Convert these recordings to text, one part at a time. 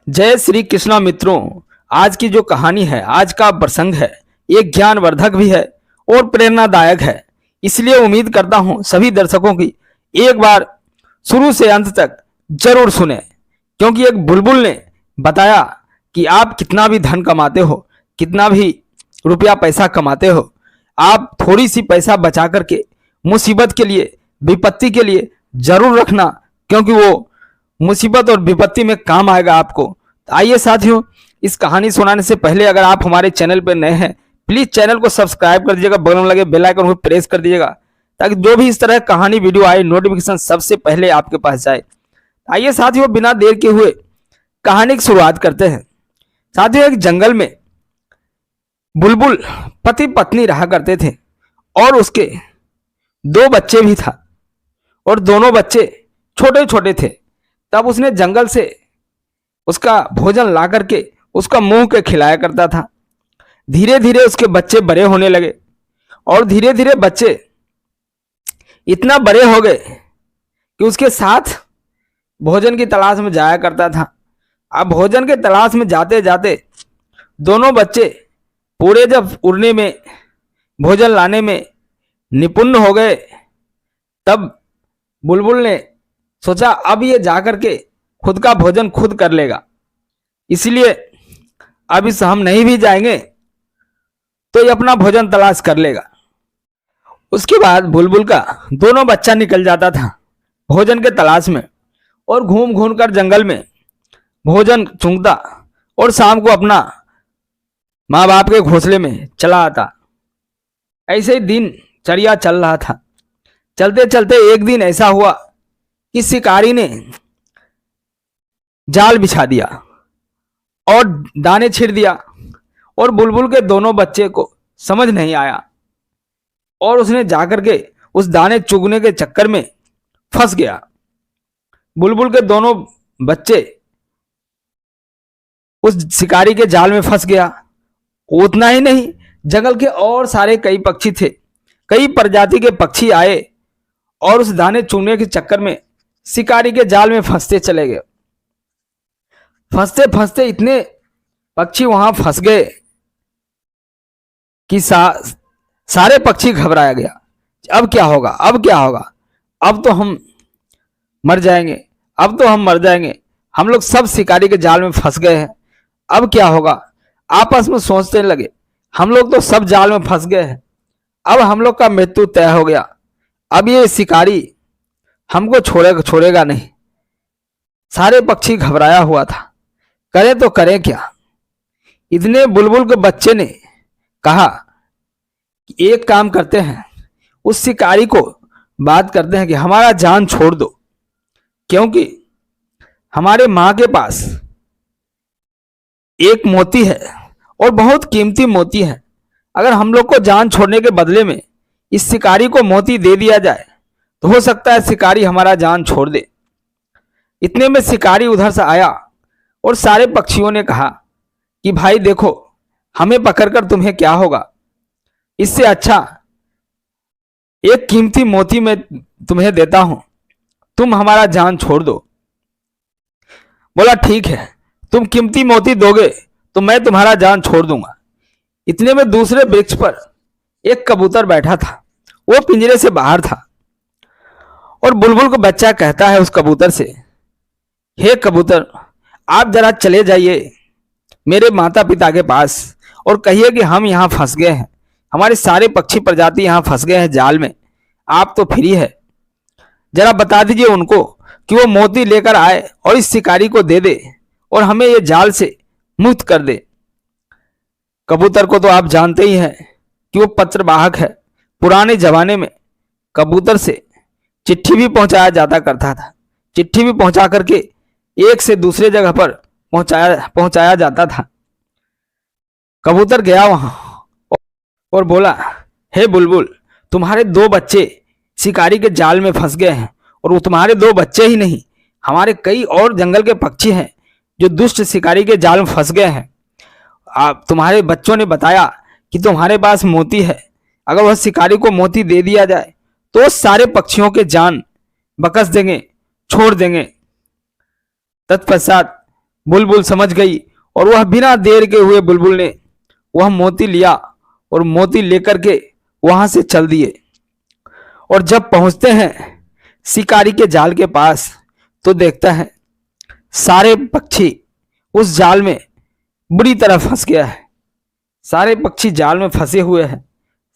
जय श्री कृष्णा मित्रों। आज की जो कहानी है, आज का प्रसंग है, एक ज्ञानवर्धक भी है और प्रेरणादायक है। इसलिए उम्मीद करता हूं सभी दर्शकों की एक बार शुरू से अंत तक जरूर सुने, क्योंकि एक बुलबुल ने बताया कि आप कितना भी धन कमाते हो, कितना भी रुपया पैसा कमाते हो, आप थोड़ी सी पैसा बचा करके मुसीबत के लिए, विपत्ति के लिए जरूर रखना, क्योंकि वो मुसीबत और विपत्ति में काम आएगा आपको। तो आइए साथियों, इस कहानी सुनाने से पहले अगर आप हमारे चैनल पर नए हैं, प्लीज चैनल को सब्सक्राइब कर दीजिएगा, बगल में लगे बेल आइकन को प्रेस कर दीजिएगा, ताकि जो भी इस तरह कहानी वीडियो आए नोटिफिकेशन सबसे पहले आपके पास जाए। आइए साथियों, बिना देर के हुए कहानी की शुरुआत करते हैं। साथियों, एक जंगल में बुलबुल पति पत्नी रहा करते थे और उसके दो बच्चे भी था, और दोनों बच्चे छोटे छोटे थे। तब उसने जंगल से उसका भोजन ला करके उसका मुंह के खिलाया करता था। धीरे धीरे उसके बच्चे बड़े होने लगे और धीरे धीरे बच्चे इतना बड़े हो गए कि उसके साथ भोजन की तलाश में जाया करता था। अब भोजन के तलाश में जाते जाते दोनों बच्चे पूरे जब उड़ने में, भोजन लाने में निपुण हो गए, तब बुलबुल ने सोचा अब ये जाकर के खुद का भोजन खुद कर लेगा, इसलिए अब इस हम नहीं भी जाएंगे तो ये अपना भोजन तलाश कर लेगा। उसके बाद बुलबुल का दोनों बच्चा निकल जाता था भोजन के तलाश में और घूम घूम कर जंगल में भोजन चुंगता और शाम को अपना माँ बाप के घोंसले में चला आता। ऐसे ही दिनचर्या चल रहा था। चलते चलते एक दिन ऐसा हुआ कि शिकारी ने जाल बिछा दिया और दाने छिड़ दिया, और बुलबुल के दोनों बच्चे को समझ नहीं आया और उसने जाकर के उस दाने चुगने के चक्कर में फंस गया। बुलबुल के दोनों बच्चे उस शिकारी के जाल में फंस गया। उतना ही नहीं, जंगल के और सारे कई पक्षी थे, कई प्रजाति के पक्षी आए और उस दाने चुगने के चक्कर में शिकारी के जाल में फंसते चले गए। फंसते फंसते इतने पक्षी वहां फंस गए कि सारे पक्षी घबराया गया। अब क्या होगा, अब क्या होगा, अब तो हम मर जाएंगे, अब तो हम मर जाएंगे, हम लोग सब शिकारी के जाल में फंस गए हैं, अब क्या होगा। आपस में सोचने लगे, हम लोग तो सब जाल में फंस गए हैं, अब हम लोग का मृत्यु तय हो गया, अब ये शिकारी हमको छोड़ेगा नहीं। सारे पक्षी घबराया हुआ था, करें तो करें क्या। इतने बुलबुल के बच्चे ने कहा कि एक काम करते हैं, उस शिकारी को बात करते हैं कि हमारा जान छोड़ दो, क्योंकि हमारे मां के पास एक मोती है और बहुत कीमती मोती है। अगर हम लोग को जान छोड़ने के बदले में इस शिकारी को मोती दे दिया जाए तो हो सकता है शिकारी हमारा जान छोड़ दे। इतने में शिकारी उधर से आया और सारे पक्षियों ने कहा कि भाई देखो, हमें पकड़कर तुम्हें क्या होगा, इससे अच्छा एक कीमती मोती मैं तुम्हें देता हूं, तुम हमारा जान छोड़ दो। बोला ठीक है, तुम कीमती मोती दोगे तो मैं तुम्हारा जान छोड़ दूंगा। इतने में दूसरे वृक्ष पर एक कबूतर बैठा था, वो पिंजरे से बाहर था और बुलबुल का बच्चा कहता है उस कबूतर से, हे कबूतर, आप जरा चले जाइए मेरे माता पिता के पास और कहिए कि हम यहाँ फंस गए हैं, हमारे सारे पक्षी प्रजाति यहाँ फंस गए हैं जाल में, आप तो फ्री है, जरा बता दीजिए उनको कि वो मोती लेकर आए और इस शिकारी को दे दे और हमें ये जाल से मुक्त कर दे। कबूतर को तो आप जानते ही हैं कि वो पत्रवाहक है। पुराने जमाने में कबूतर से चिट्ठी भी पहुंचाया जाता करता था, चिट्ठी भी पहुंचा करके एक से दूसरे जगह पर पहुंचाया जाता था। कबूतर गया वहां और बोला, हे बुलबुल, तुम्हारे दो बच्चे शिकारी के जाल में फंस गए हैं, और वो तुम्हारे दो बच्चे ही नहीं, हमारे कई और जंगल के पक्षी हैं जो दुष्ट शिकारी के जाल में फंस गए हैं। आप तुम्हारे बच्चों ने बताया कि तुम्हारे पास मोती है, अगर वह शिकारी को मोती दे दिया जाए तो सारे पक्षियों के जान बकस देंगे, छोड़ देंगे। तत्पश्चात बुलबुल समझ गई और वह बिना देर के हुए बुलबुल ने वह मोती लिया और मोती लेकर के वहां से चल दिए। और जब पहुंचते हैं शिकारी के जाल के पास तो देखता है सारे पक्षी उस जाल में बुरी तरह फंस गया है। सारे पक्षी जाल में फंसे हुए हैं,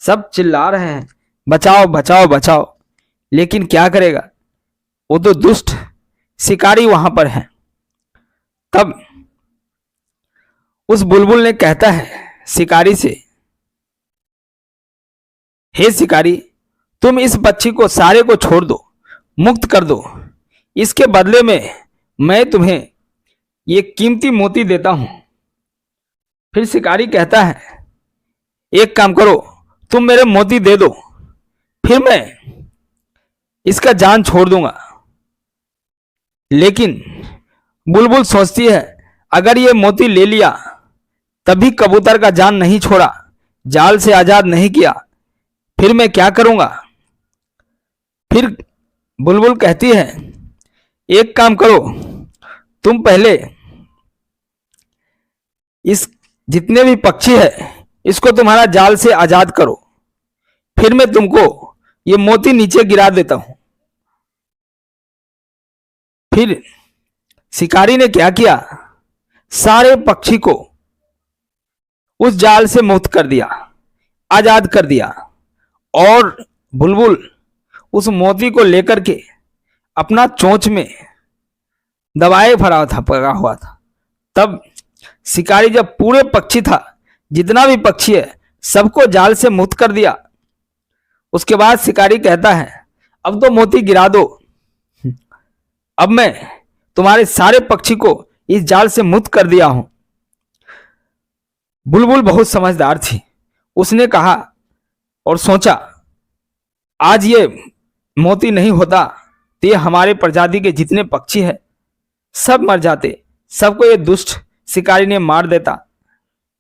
सब चिल्ला रहे हैं बचाओ बचाओ बचाओ, लेकिन क्या करेगा, वो तो दुष्ट शिकारी वहां पर है। तब उस बुलबुल ने कहता है शिकारी से, हे शिकारी, तुम इस पक्षी को सारे को छोड़ दो, मुक्त कर दो, इसके बदले में मैं तुम्हें ये कीमती मोती देता हूं। फिर शिकारी कहता है एक काम करो, तुम मेरे मोती दे दो, फिर मैं इसका जान छोड़ दूंगा। लेकिन बुलबुल सोचती है अगर ये मोती ले लिया तभी कबूतर का जान नहीं छोड़ा, जाल से आजाद नहीं किया, फिर मैं क्या करूंगा। फिर बुलबुल कहती है एक काम करो, तुम पहले इस जितने भी पक्षी है इसको तुम्हारा जाल से आजाद करो, फिर मैं तुमको ये मोती नीचे गिरा देता हूं। फिर शिकारी ने क्या किया, सारे पक्षी को उस जाल से मुक्त कर दिया, आजाद कर दिया, और बुलबुल उस मोती को लेकर के अपना चोंच में दबाए भरा था, पका हुआ था। तब शिकारी जब पूरे पक्षी था, जितना भी पक्षी है सबको जाल से मुक्त कर दिया, उसके बाद शिकारी कहता है अब तो मोती गिरा दो, अब मैं तुम्हारे सारे पक्षी को इस जाल से मुक्त कर दिया हूं। बुलबुल बहुत समझदार थी, उसने कहा और सोचा आज ये मोती नहीं होता तो ये हमारे प्रजाति के जितने पक्षी हैं सब मर जाते, सबको ये दुष्ट शिकारी ने मार देता।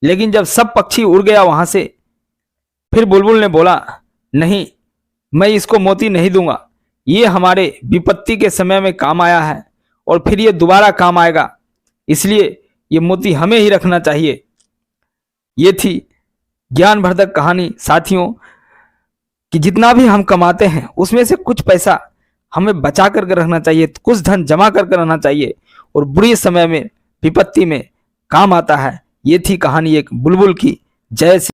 लेकिन जब सब पक्षी उड़ गया वहां से, फिर बुलबुल ने बोला नहीं, मैं इसको मोती नहीं दूंगा, ये हमारे विपत्ति के समय में काम आया है और फिर ये दोबारा काम आएगा, इसलिए ये मोती हमें ही रखना चाहिए। ये थी ज्ञानवर्धक कहानी साथियों, कि जितना भी हम कमाते हैं उसमें से कुछ पैसा हमें बचा करके रखना चाहिए, कुछ धन जमा करके रखना चाहिए और बुरे समय में विपत्ति में काम आता है। ये थी कहानी एक बुलबुल की। जय श्री